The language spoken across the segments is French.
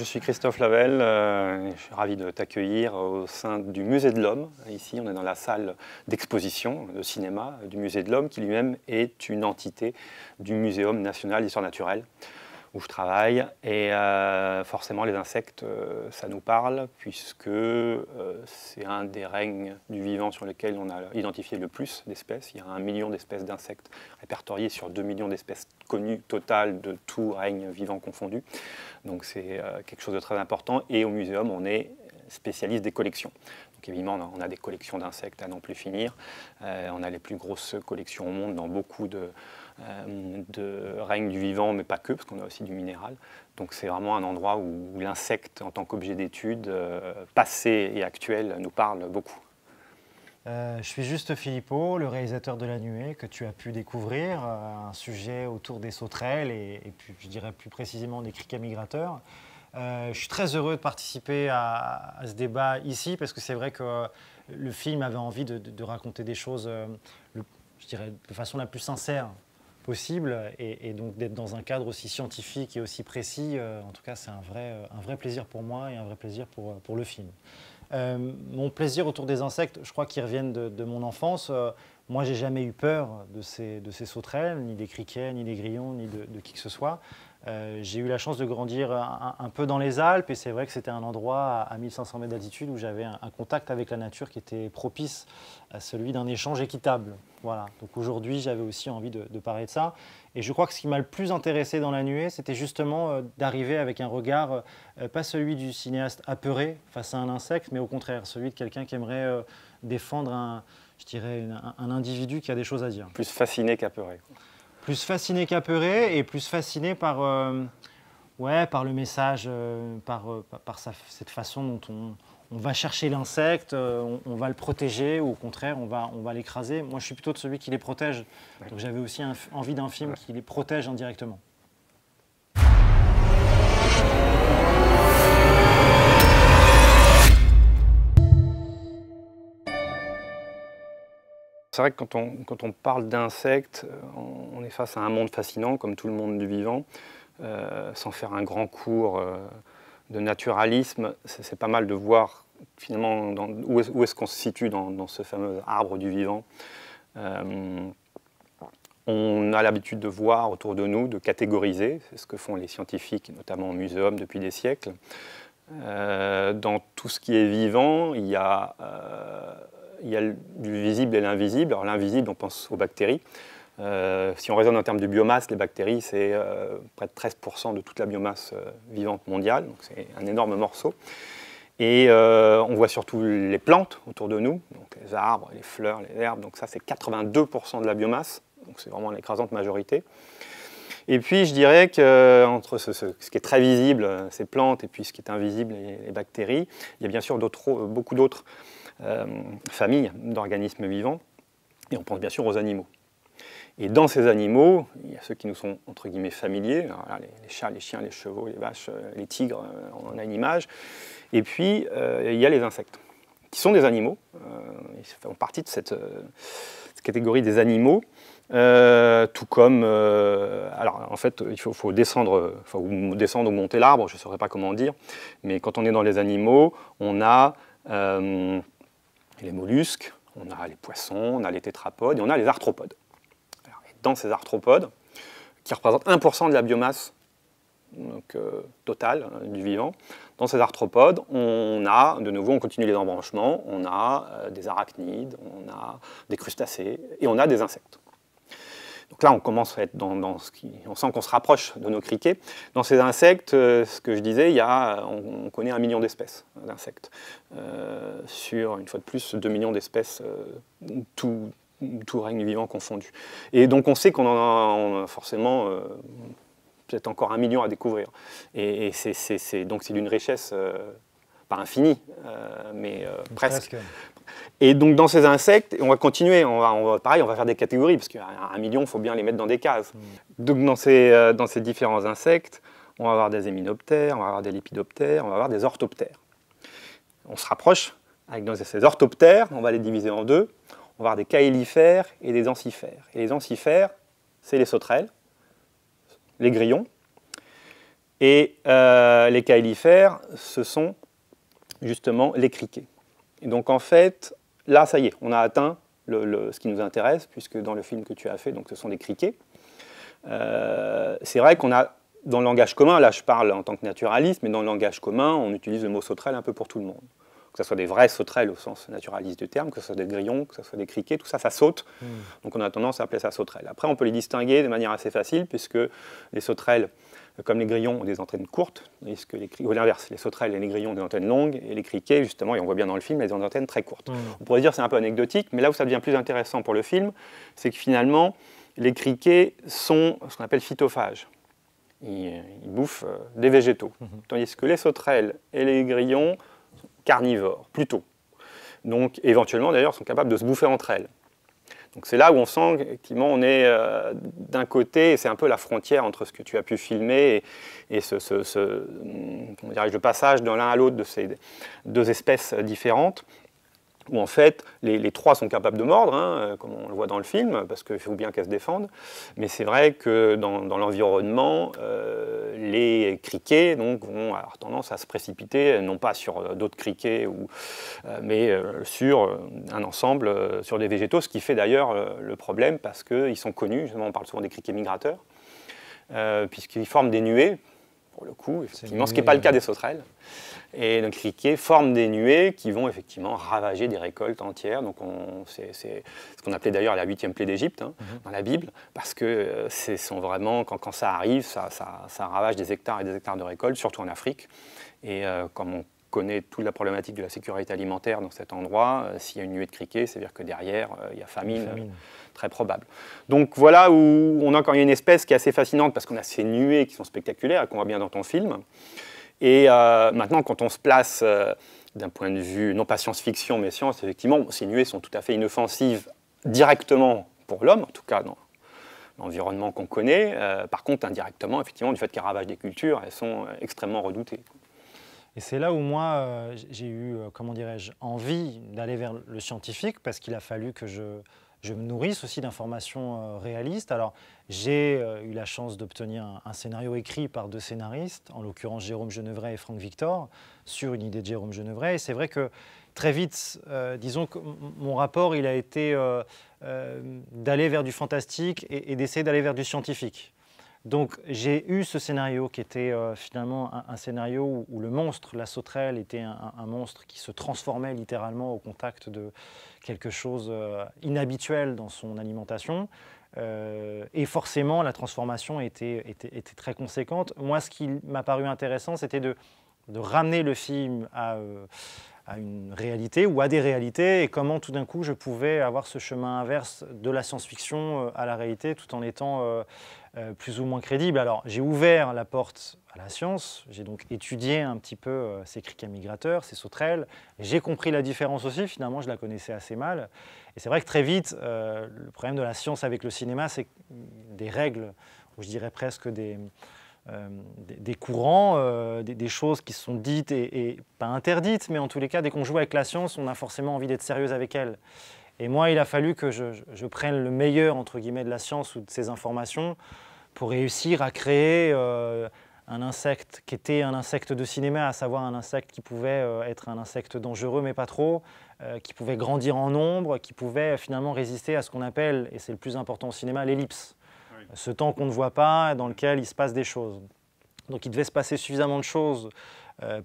je suis Christophe Lavelle, et je suis ravi de t'accueillir au sein du Musée de l'Homme. Ici, on est dans la salle d'exposition de cinéma du Musée de l'Homme, qui lui-même est une entité du Muséum national d'histoire naturelle, où je travaille. Et forcément, les insectes, ça nous parle, puisque c'est un des règnes du vivant sur lesquels on a identifié le plus d'espèces. Il y a 1 million d'espèces d'insectes répertoriées sur 2 millions d'espèces connues totales de tout règne vivant confondu. Donc c'est quelque chose de très important. Et au muséum, on est spécialiste des collections. Donc évidemment, on a des collections d'insectes à n'en plus finir. On a les plus grosses collections au monde dans beaucoup de règnes du vivant, mais pas que, parce qu'on a aussi du minéral. Donc c'est vraiment un endroit où l'insecte, en tant qu'objet d'étude, passé et actuel, nous parle beaucoup. Je suis Juste Philippot, le réalisateur de La Nuée, que tu as pu découvrir, un sujet autour des sauterelles et puis, je dirais plus précisément des criquets migrateurs. Je suis très heureux de participer à ce débat ici parce que c'est vrai que le film avait envie de raconter des choses, je dirais, de façon la plus sincère possible et donc d'être dans un cadre aussi scientifique et aussi précis. En tout cas, c'est un vrai plaisir pour moi et un vrai plaisir pour le film. Mon plaisir autour des insectes, je crois qu'ils reviennent de mon enfance. Moi, j'ai jamais eu peur de ces sauterelles, ni des criquets, ni des grillons, ni de qui que ce soit. J'ai eu la chance de grandir un peu dans les Alpes et c'est vrai que c'était un endroit à 1500 mètres d'altitude où j'avais un contact avec la nature qui était propice à celui d'un échange équitable. Voilà. Donc aujourd'hui, j'avais aussi envie de parler de ça. Et je crois que ce qui m'a le plus intéressé dans La Nuée, c'était justement d'arriver avec un regard, pas celui du cinéaste apeuré face à un insecte, mais au contraire, celui de quelqu'un qui aimerait défendre je dirais un individu qui a des choses à dire. Plus fasciné qu'apeuré. Plus fasciné qu'apeuré et plus fasciné par le message, cette façon dont on va chercher l'insecte, on va le protéger ou au contraire on va l'écraser. Moi je suis plutôt de celui qui les protège, donc j'avais aussi envie d'un film qui les protège indirectement. C'est vrai que quand on parle d'insectes, on est face à un monde fascinant, comme tout le monde du vivant. Sans faire un grand cours de naturalisme, c'est pas mal de voir finalement où est-ce qu'on se situe dans ce fameux arbre du vivant. On a l'habitude de voir autour de nous, de catégoriser, c'est ce que font les scientifiques, notamment au muséum depuis des siècles. Dans tout ce qui est vivant, il y a du visible et l'invisible. Alors l'invisible, on pense aux bactéries. Si on raisonne en termes de biomasse, les bactéries, c'est près de 13% de toute la biomasse vivante mondiale, donc c'est un énorme morceau. Et on voit surtout les plantes autour de nous, donc les arbres, les fleurs, les herbes, donc ça c'est 82% de la biomasse, donc c'est vraiment l'écrasante majorité. Et puis je dirais qu'entre ce qui est très visible, ces plantes, et puis ce qui est invisible, les bactéries, il y a bien sûr beaucoup d'autres familles d'organismes vivants, et on pense bien sûr aux animaux. Et dans ces animaux, il y a ceux qui nous sont entre guillemets familiers, alors là, les chats, les chiens, les chevaux, les vaches, les tigres, on en a une image. Et puis il y a les insectes, qui sont des animaux, ils font partie de cette catégorie des animaux, tout comme, alors en fait il faut descendre ou monter l'arbre, je ne saurais pas comment dire, mais quand on est dans les animaux, on a les mollusques, on a les poissons, on a les tétrapodes et on a les arthropodes. Dans ces arthropodes, qui représentent 1% de la biomasse totale du vivant, dans ces arthropodes, on a, de nouveau, on continue les embranchements, on a des arachnides, on a des crustacés et on a des insectes. Donc là, on commence à être on sent qu'on se rapproche de nos criquets. Dans ces insectes, ce que je disais, on connaît 1 million d'espèces d'insectes. Sur, une fois de plus, 2 millions d'espèces, tout règne vivant confondu. Et donc on sait qu'on en a forcément peut-être encore 1 million à découvrir. Et donc c'est d'une richesse pas infinie, mais presque. Et donc dans ces insectes, on va continuer, pareil, on va faire des catégories, parce qu'à 1 million, il faut bien les mettre dans des cases. Donc dans ces différents insectes, on va avoir des héminoptères, on va avoir des lépidoptères, on va avoir des orthoptères. On se rapproche, avec ces orthoptères, on va les diviser en deux. On va avoir des caélifères et des ancifères. Et les ancifères, c'est les sauterelles, les grillons, Et les caillifères, ce sont justement les criquets. Et donc en fait, là, ça y est, on a atteint ce qui nous intéresse, puisque dans le film que tu as fait, donc, ce sont des criquets. C'est vrai qu'on a, dans le langage commun, là je parle en tant que naturaliste, mais dans le langage commun, on utilise le mot sauterelle un peu pour tout le monde. Que ce soit des vraies sauterelles au sens naturaliste du terme, que ce soit des grillons, que ce soit des criquets, tout ça, ça saute. Donc on a tendance à appeler ça sauterelle. Après, on peut les distinguer de manière assez facile, puisque les sauterelles, comme les grillons, ont des antennes courtes, tandis que ou l'inverse, les sauterelles et les grillons ont des antennes longues, et les criquets, justement, et on voit bien dans le film, elles ont des antennes très courtes. On pourrait dire que c'est un peu anecdotique, mais là où ça devient plus intéressant pour le film, c'est que finalement, les criquets sont ce qu'on appelle phytophages. Ils bouffent des végétaux, tandis que les sauterelles et les grillons sont carnivores, plutôt. Donc, éventuellement, d'ailleurs, sont capables de se bouffer entre elles. Donc c'est là où on sent qu'effectivement on est d'un côté, et c'est un peu la frontière entre ce que tu as pu filmer et le passage de l'un à l'autre de ces deux espèces différentes, où en fait les trois sont capables de mordre, hein, comme on le voit dans le film, parce qu'il faut bien qu'elles se défendent, mais c'est vrai que dans l'environnement, les criquets donc, vont avoir tendance à se précipiter, non pas sur d'autres criquets, mais sur un ensemble, sur des végétaux, ce qui fait d'ailleurs le problème, parce qu'ils sont connus, justement on parle souvent des criquets migrateurs, puisqu'ils forment des nuées, pour le coup, effectivement, ce qui n'est pas le cas des sauterelles. Et les criquets forment des nuées qui vont effectivement ravager des récoltes entières. Donc c'est ce qu'on appelait d'ailleurs la 8e plaie d'Égypte, hein, dans la Bible, parce que sont vraiment, quand ça arrive, ça ravage des hectares et des hectares de récoltes, surtout en Afrique. Et comme on connaît toute la problématique de la sécurité alimentaire dans cet endroit, s'il y a une nuée de criquets, c'est-à-dire que derrière, il y a famine. Très probable. Donc voilà où on a quand même une espèce qui est assez fascinante, parce qu'on a ces nuées qui sont spectaculaires, qu'on voit bien dans ton film. Et maintenant, quand on se place d'un point de vue, non pas science-fiction, mais science, effectivement, ces nuées sont tout à fait inoffensives directement pour l'homme, en tout cas dans l'environnement qu'on connaît. Par contre, indirectement, effectivement, du fait qu'elles ravagent des cultures, elles sont extrêmement redoutées. Et c'est là où moi, j'ai eu, comment dirais-je, envie d'aller vers le scientifique, parce qu'il a fallu que je me nourrisse aussi d'informations réalistes. Alors, j'ai eu la chance d'obtenir un scénario écrit par 2 scénaristes, en l'occurrence Jérôme Genevray et Franck Victor, sur une idée de Jérôme Genevray. Et c'est vrai que très vite, disons que mon rapport, il a été d'aller vers du fantastique et d'essayer d'aller vers du scientifique. Donc j'ai eu ce scénario qui était finalement un scénario où le monstre, la sauterelle, était un monstre qui se transformait littéralement au contact de quelque chose inhabituel dans son alimentation. Et forcément, la transformation était très conséquente. Moi, ce qui m'a paru intéressant, c'était de ramener le film à une réalité ou à des réalités, et comment tout d'un coup je pouvais avoir ce chemin inverse de la science-fiction à la réalité, tout en étant plus ou moins crédible. Alors j'ai ouvert la porte à la science, j'ai donc étudié un petit peu ces criquets migrateurs, ces sauterelles, j'ai compris la différence aussi, finalement je la connaissais assez mal. Et c'est vrai que très vite, le problème de la science avec le cinéma, c'est des règles, ou je dirais presque des courants, des choses qui sont dites et pas interdites, mais en tous les cas, dès qu'on joue avec la science, on a forcément envie d'être sérieuse avec elle. Et moi, il a fallu que je prenne le meilleur, entre guillemets, de la science ou de ces informations pour réussir à créer un insecte qui était un insecte de cinéma, à savoir un insecte qui pouvait être un insecte dangereux, mais pas trop, qui pouvait grandir en nombre, qui pouvait finalement résister à ce qu'on appelle, et c'est le plus important au cinéma, l'ellipse. Ce temps qu'on ne voit pas, dans lequel il se passe des choses. Donc il devait se passer suffisamment de choses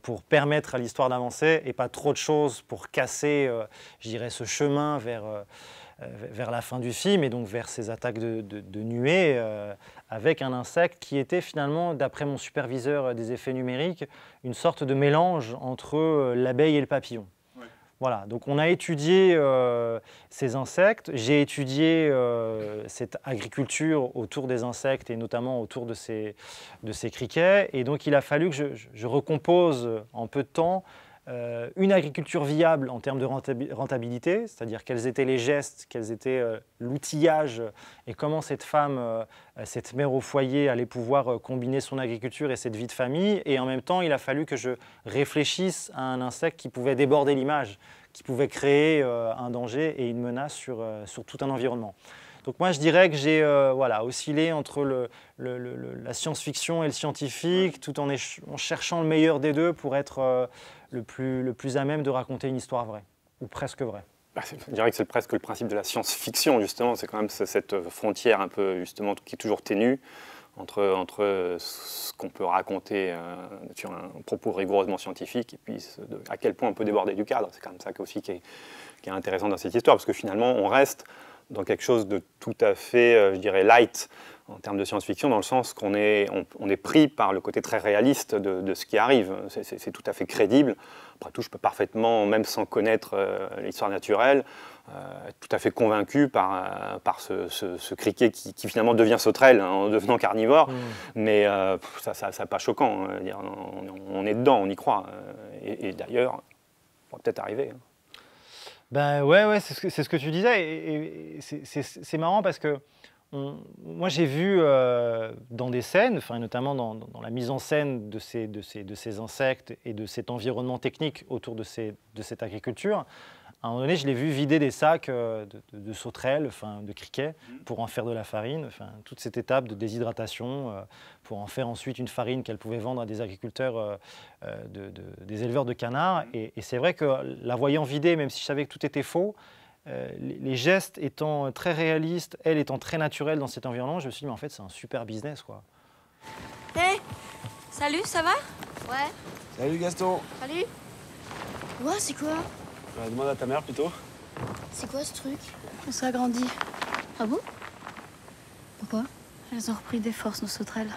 pour permettre à l'histoire d'avancer, et pas trop de choses pour casser, je dirais, ce chemin vers la fin du film, et donc vers ces attaques de nuées, avec un insecte qui était finalement, d'après mon superviseur des effets numériques, une sorte de mélange entre l'abeille et le papillon. Voilà, donc on a étudié ces insectes, j'ai étudié cette agriculture autour des insectes et notamment autour de ces criquets, et donc il a fallu que je recompose en peu de temps une agriculture viable en termes de rentabilité, c'est-à-dire quels étaient les gestes, quels étaient l'outillage et comment cette femme, cette mère au foyer allait pouvoir combiner son agriculture et cette vie de famille. Et en même temps, il a fallu que je réfléchisse à un insecte qui pouvait déborder l'image, qui pouvait créer un danger et une menace sur tout un environnement. Donc moi, je dirais que j'ai voilà, oscillé entre la science-fiction et le scientifique, tout en cherchant le meilleur des deux pour être le plus à même de raconter une histoire vraie, ou presque vraie. Je dirais que c'est presque le principe de la science-fiction, justement. C'est quand même cette frontière un peu, justement, qui est toujours ténue entre ce qu'on peut raconter sur un propos rigoureusement scientifique et puis à quel point on peut déborder du cadre. C'est quand même ça aussi qui est intéressant dans cette histoire, parce que finalement, on reste dans quelque chose de tout à fait, je dirais, light en termes de science-fiction, dans le sens qu'on est pris par le côté très réaliste de ce qui arrive. C'est tout à fait crédible. Après tout, je peux parfaitement, même sans connaître l'histoire naturelle, être tout à fait convaincu par ce criquet qui finalement devient sauterelle en devenant carnivore. Mais ça n'est pas choquant. On est dedans, on y croit. Et d'ailleurs, ça va peut-être arriver. Ben ouais, c'est ce que tu disais. Et c'est marrant parce que moi, j'ai vu dans des scènes, notamment dans la mise en scène de ces insectes et de cet environnement technique autour de cette agriculture, à un moment donné, je l'ai vu vider des sacs de sauterelles, de criquets, pour en faire de la farine. Toute cette étape de déshydratation, pour en faire ensuite une farine qu'elle pouvait vendre à des agriculteurs, des éleveurs de canards. Et c'est vrai que la voyant vider, même si je savais que tout était faux, les gestes étant très réalistes, elle étant très naturelle dans cet environnement, je me suis dit, mais en fait, c'est un super business, quoi. Hé, salut, ça va? Ouais. Salut Gaston. Salut. Ouais, c'est quoi? Demande à ta mère plutôt. C'est quoi ce truc? On s'est agrandi. Ah bon? Pourquoi? Elles ont repris des forces, nos sauterelles.